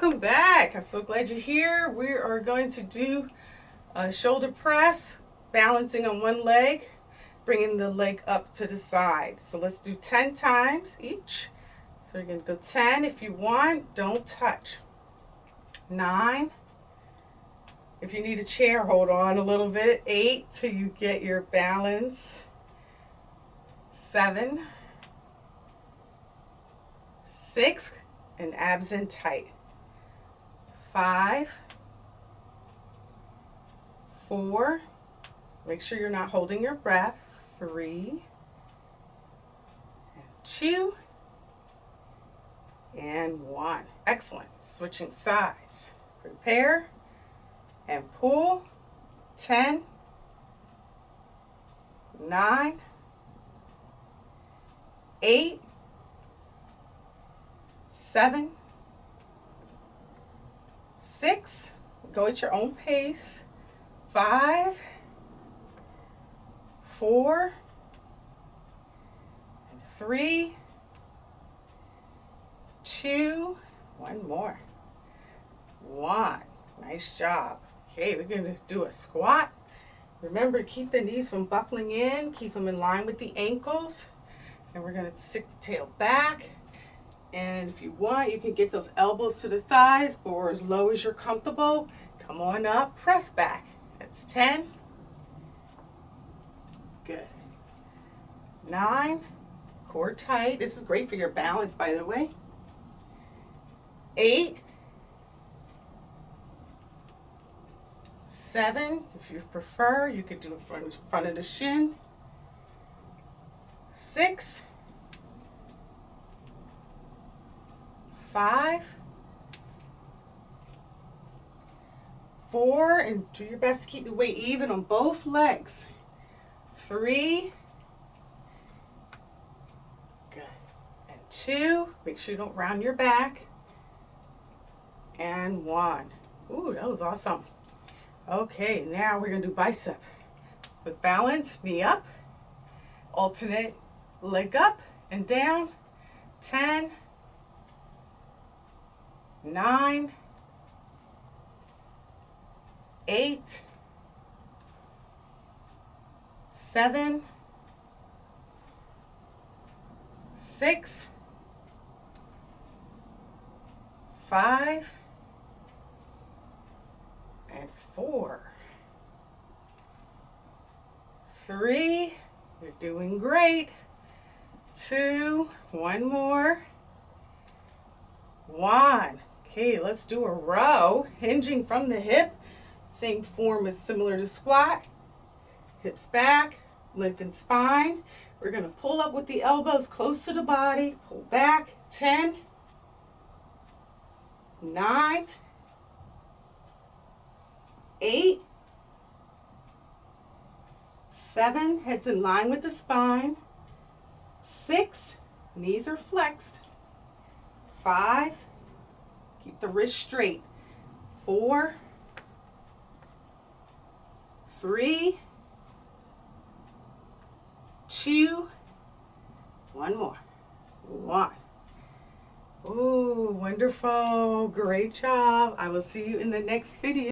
welcome back. I'm so glad you're here. We are going to do a shoulder press, balancing on one leg, bringing the leg up to the side. So let's do 10 times each. So you're going to go 10 if you want, don't touch. 9. If you need a chair, hold on a little bit. 8 till you get your balance. 7. 6. And abs in tight. 5. 4. Make sure you're not holding your breath. 3. And 2. And 1. Excellent. Switching sides. Prepare and pull. 10. 9. 8. 7. 6. Go at your own pace. 5. 4. 3. 2. One more. 1. Nice job. Okay, we're going to do a squat. Remember to keep the knees from buckling in. Keep them in line with the ankles. And we're going to stick the tail back. And if you want, you can get those elbows to the thighs or as low as you're comfortable. Come on up, press back. That's 10. Good. 9. Core tight. This is great for your balance, by the way. 8. 7. If you prefer, you could do it in front of the shin. 6. 5. 4, and do your best to keep the weight even on both legs. 3. Good. And 2. Make sure you don't round your back. And 1. Ooh, that was awesome. Okay, now we're going to do bicep. With balance, knee up. Alternate leg up and down. 10. 9. 8. 7. 6. 5. And 4. 3. You're doing great. 2. One more. 1. Okay, let's do a row, hinging from the hip. Same form as similar to squat. Hips back, lengthen spine. We're going to pull up with the elbows close to the body. Pull back. 10. 9. 8. 7. Heads in line with the spine. 6. Knees are flexed. 5. Keep the wrist straight. 4. 3. 2. One more. 1. Ooh, wonderful. Great job. I will see you in the next video.